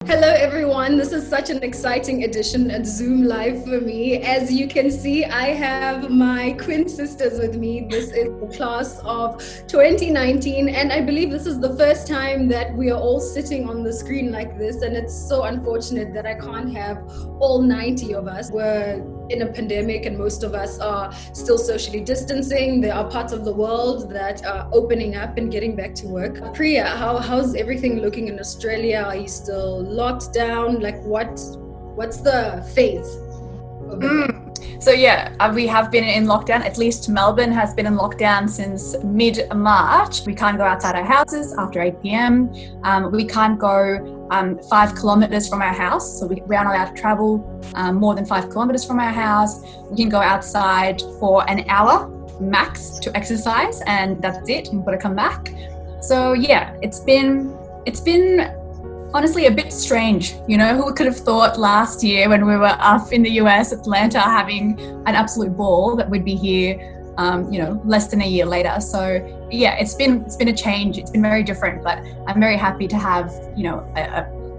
Hello everyone, this is such an exciting edition at Zoom Live for me. As you can see, I have my twin sisters with me. This is the class of 2019 and I believe this is the first time that we are all sitting on the screen like this, and it's so unfortunate that I can't have all 90 of us. We're in a pandemic and most of us are still socially distancing. There are parts of the world that are opening up and getting back to work. Priya, how's everything looking in Australia? Are you still locked down? Like what's the phase over there? So we have been in lockdown. At least Melbourne has been in lockdown since mid-March. We can't go outside our houses after 8 p.m. We can't go 5 kilometers from our house. So we are not allowed to travel more than 5 kilometers from our house. We can go outside for an hour max to exercise, and that's it. We've got to come back. So it's been honestly a bit strange. Who could have thought last year when we were up in the US, Atlanta, having an absolute ball, that we'd be here less than a year later. So it's been a change. It's been very different, but I'm very happy to have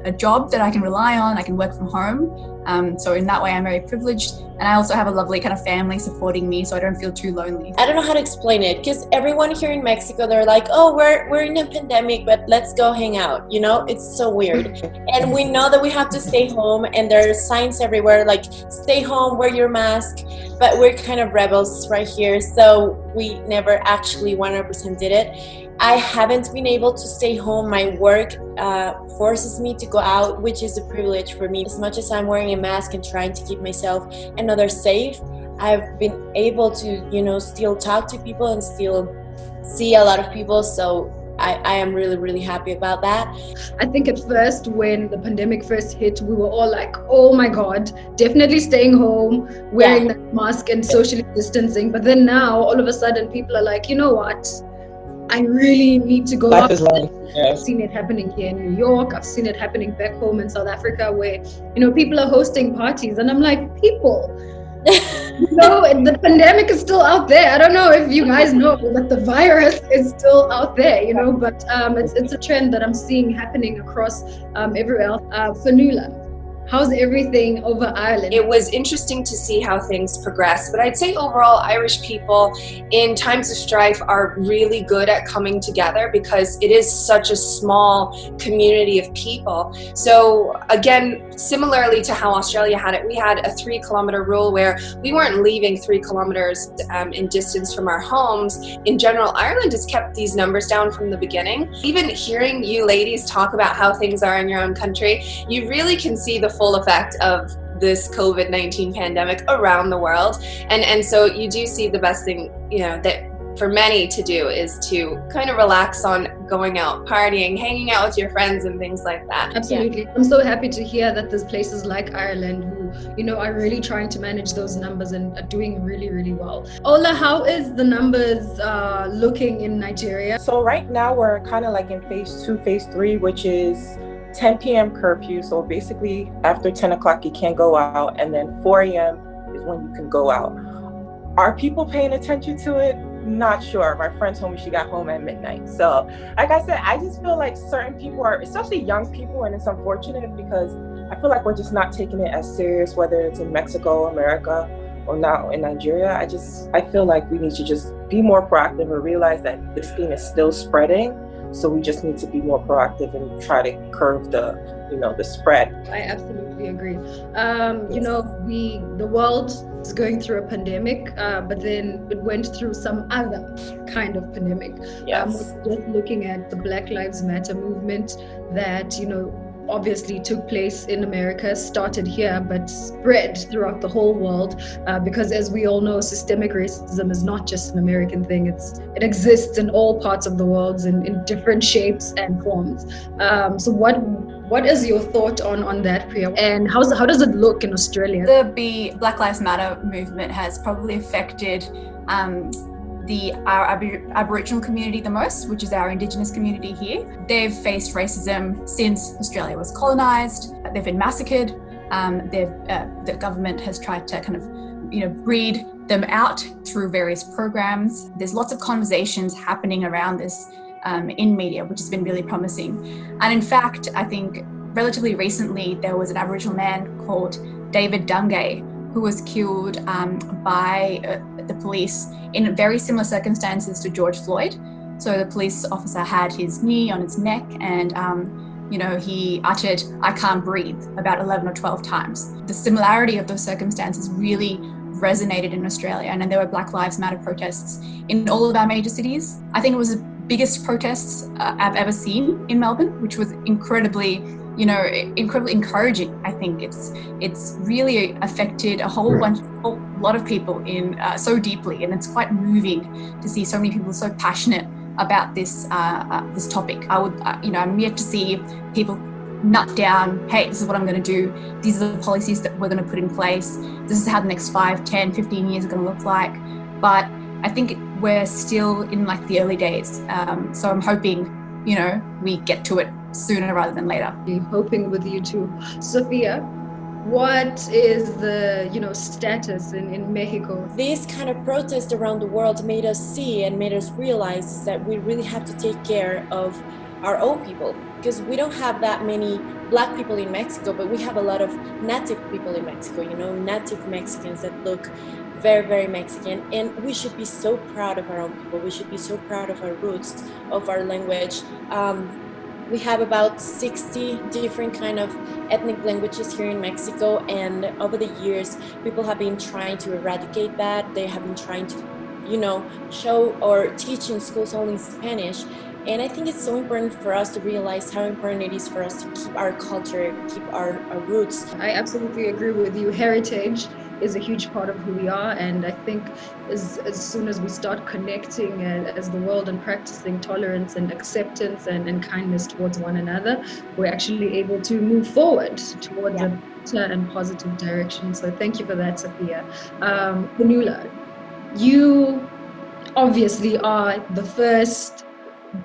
a job that I can rely on. I can work from home. So in that way, I'm very privileged. And I also have a lovely kind of family supporting me, so I don't feel too lonely. I don't know how to explain it, because everyone here in Mexico, they're like, oh, we're in a pandemic, but let's go hang out. It's so weird. And we know that we have to stay home, and there are signs everywhere like, stay home, wear your mask. But we're kind of rebels right here, so we never actually 100% did it. I haven't been able to stay home. My work forces me to go out, which is a privilege for me. As much as I'm wearing a mask and trying to keep myself and others safe, I've been able to, still talk to people and still see a lot of people. So I am really, really happy about that. I think at first when the pandemic first hit, we were all like, oh my God, definitely staying home, wearing the mask and socially distancing. But then now all of a sudden people are like, you know what? I really need to go out. I've seen it happening here in New York. I've seen it happening back home in South Africa where, people are hosting parties. And I'm like, people, the pandemic is still out there. I don't know if you guys know, but the virus is still out there, but it's a trend that I'm seeing happening across everywhere else. Fanula, how's everything over Ireland? It was interesting to see how things progress, but I'd say overall Irish people in times of strife are really good at coming together because it is such a small community of people. So again, similarly to how Australia had it, we had a 3 kilometer rule where we weren't leaving 3 kilometers in distance from our homes. In general, Ireland has kept these numbers down from the beginning. Even hearing you ladies talk about how things are in your own country, you really can see the full effect of this COVID-19 pandemic around the world. And so you do see the best thing, that for many to do is to kind of relax on going out, partying, hanging out with your friends and things like that. Absolutely. I'm so happy to hear that there's places like Ireland who, are really trying to manage those numbers and are doing really, really well. Ola, how is the numbers looking in Nigeria? So right now we're kind of like in phase 2, phase 3, which is 10 p.m. curfew. So basically after 10 o'clock you can't go out, and then 4 a.m. is when you can go out. Are people paying attention to it? Not sure. My friend told me she got home at midnight. So like I said, I just feel like certain people are, especially young people, and it's unfortunate because I feel like we're just not taking it as serious, whether it's in Mexico, America, or now in Nigeria. I feel like we need to just be more proactive and realize that this thing is still spreading. So we just need to be more proactive and try to curb the spread. I absolutely agree. The world is going through a pandemic, but then it went through some other kind of pandemic. Yes. We're just looking at the Black Lives Matter movement that, obviously took place in America, started here, but spread throughout the whole world because as we all know, systemic racism is not just an American thing. It exists in all parts of the world in different shapes and forms. So what is your thought on that, Priya? And how does it look in Australia? The Black Lives Matter movement has probably affected our Aboriginal community the most, which is our Indigenous community here. They've faced racism since Australia was colonised. They've been massacred. The government has tried to kind of, breed them out through various programs. There's lots of conversations happening around this in media, which has been really promising. And in fact, I think relatively recently, there was an Aboriginal man called David Dungay who was killed by the police in very similar circumstances to George Floyd. So the police officer had his knee on his neck and he uttered, "I can't breathe," about 11 or 12 times. The similarity of those circumstances really resonated in Australia, and there were Black Lives Matter protests in all of our major cities. I think it was the biggest protests I've ever seen in Melbourne, which was incredibly encouraging. I think it's really affected a lot of people so deeply, and it's quite moving to see so many people so passionate about this topic. I'm yet to see people nut down, hey, this is what I'm going to do. These are the policies that we're going to put in place. This is how the next 5, 10, 15 years are going to look like. But I think we're still in like the early days. So I'm hoping, we get to it sooner rather than later. I'm hoping with you too. Sophia, what is the status in Mexico? These kind of protests around the world made us see and made us realize that we really have to take care of our own people, because we don't have that many Black people in Mexico, but we have a lot of native people in Mexico, native Mexicans that look very, very Mexican, and we should be so proud of our own people. We should be so proud of our roots, of our language. We have about 60 different kind of ethnic languages here in Mexico, and over the years, people have been trying to eradicate that. They have been trying to, show or teach in schools only Spanish. And I think it's so important for us to realize how important it is for us to keep our culture, keep our roots. I absolutely agree with you. Heritage is a huge part of who we are, and I think as soon as we start connecting as the world and practicing tolerance and acceptance and kindness towards one another, we're actually able to move forward towards a better and positive direction. So thank you for that, Sophia. Panula, you obviously are the first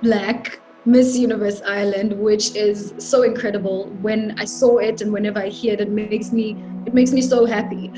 Black Miss Universe Ireland, which is so incredible. When I saw it and whenever I hear it, it makes me so happy.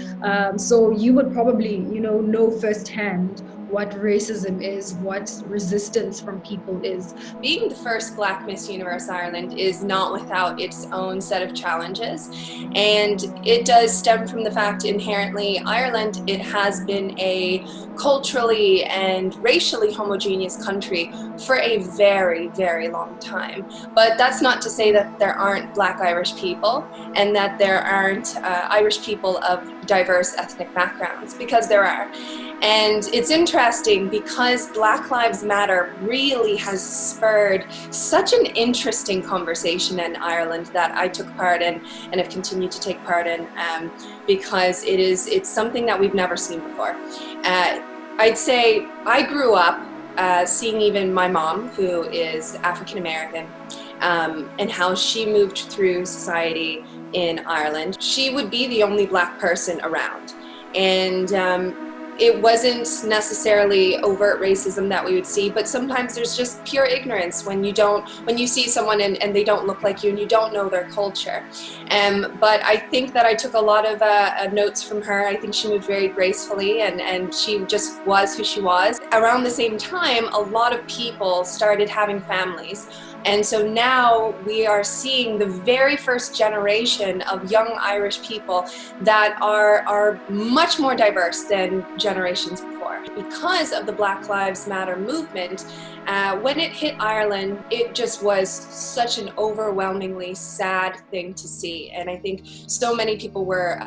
So you would probably, know firsthand what racism is, what resistance from people is. Being the first Black Miss Universe Ireland is not without its own set of challenges, and it does stem from the fact inherently Ireland, it has been a culturally and racially homogeneous country for a very, very long time. But that's not to say that there aren't Black Irish people and that there aren't Irish people of diverse ethnic backgrounds, because there are. And it's interesting because Black Lives Matter really has spurred such an interesting conversation in Ireland that I took part in and have continued to take part in, because it's something that we've never seen before. I'd say I grew up seeing even my mom, who is African American, and how she moved through society in Ireland. She would be the only Black person around, and it wasn't necessarily overt racism that we would see, but sometimes there's just pure ignorance when you see someone and they don't look like you and you don't know their culture. But I think that I took a lot of notes from her. I think she moved very gracefully, and she just was who she was. Around the same time, a lot of people started having families. And so now we are seeing the very first generation of young Irish people that are much more diverse than generations before. Because of the Black Lives Matter movement, when it hit Ireland, it just was such an overwhelmingly sad thing to see. And I think so many people were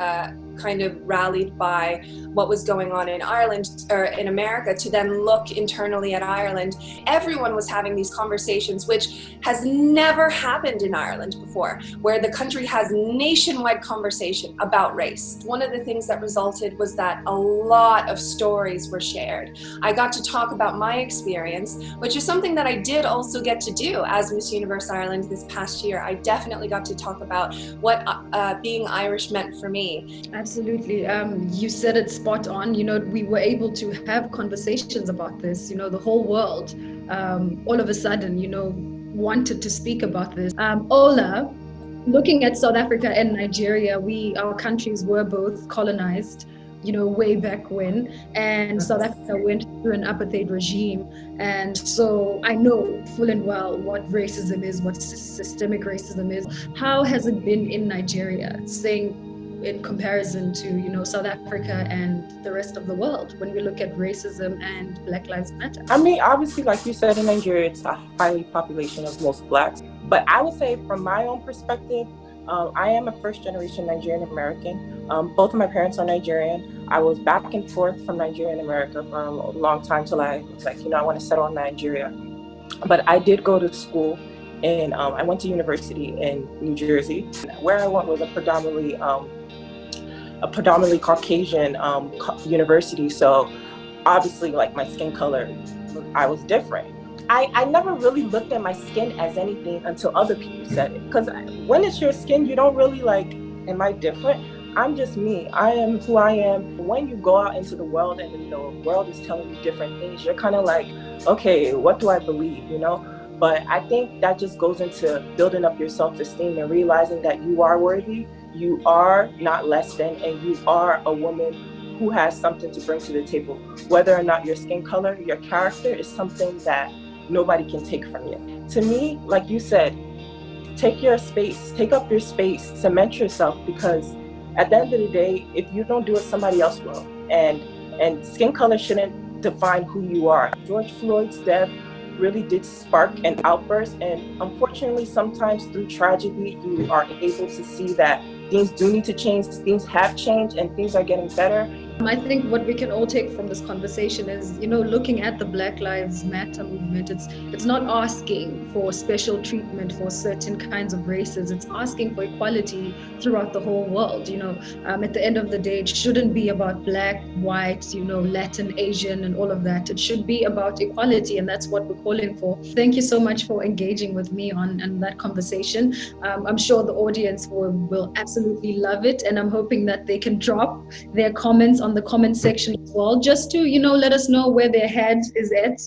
kind of rallied by what was going on in Ireland or in America to then look internally at Ireland. Everyone was having these conversations, which has never happened in Ireland before, where the country has nationwide conversation about race. One of the things that resulted was that a lot of stories were shared. I got to talk about my experience, which is something that I did also get to do as Miss Universe Ireland this past year. I definitely got to talk about what being Irish meant for me. Absolutely. You said it spot on. We were able to have conversations about this. The whole world, all of a sudden, wanted to speak about this. Ola, looking at South Africa and Nigeria, our countries were both colonized. way back when, and South Africa went through an apartheid regime, and so I know full and well what racism is, what systemic racism is. How has it been in Nigeria, saying in comparison to South Africa and the rest of the world when we look at racism and Black Lives Matter? I mean, obviously, like you said, in Nigeria, it's a highly population of most Blacks. But I would say from my own perspective, I am a first-generation Nigerian American. Both of my parents are Nigerian. I was back and forth from Nigeria and America for a long time till I was like, I want to settle in Nigeria. But I did go to school, and I went to university in New Jersey. Where I went was a predominantly Caucasian university. So obviously, like, my skin color, I was different. I never really looked at my skin as anything until other people said it. Because when it's your skin, you don't really like, am I different? I'm just me. I am who I am. When you go out into the world and the world is telling you different things, you're kind of like, okay, what do I believe, But I think that just goes into building up your self-esteem and realizing that you are worthy, you are not less than, and you are a woman who has something to bring to the table. Whether or not your skin color, your character is something that nobody can take from you. To me, like you said, take up your space, cement yourself, because at the end of the day, if you don't do it, somebody else will. And skin color shouldn't define who you are. George Floyd's death really did spark an outburst, and unfortunately, sometimes through tragedy, you are able to see that things do need to change, things have changed, and things are getting better. I think what we can all take from this conversation is, looking at the Black Lives Matter movement, it's not asking for special treatment for certain kinds of races. It's asking for equality throughout the whole world. At the end of the day, it shouldn't be about Black, white, Latin, Asian, and all of that. It should be about equality, and that's what we're calling for. Thank you so much for engaging with me on that conversation. I'm sure the audience will absolutely love it, and I'm hoping that they can drop their comments on the comment section as well, just to let us know where their head is at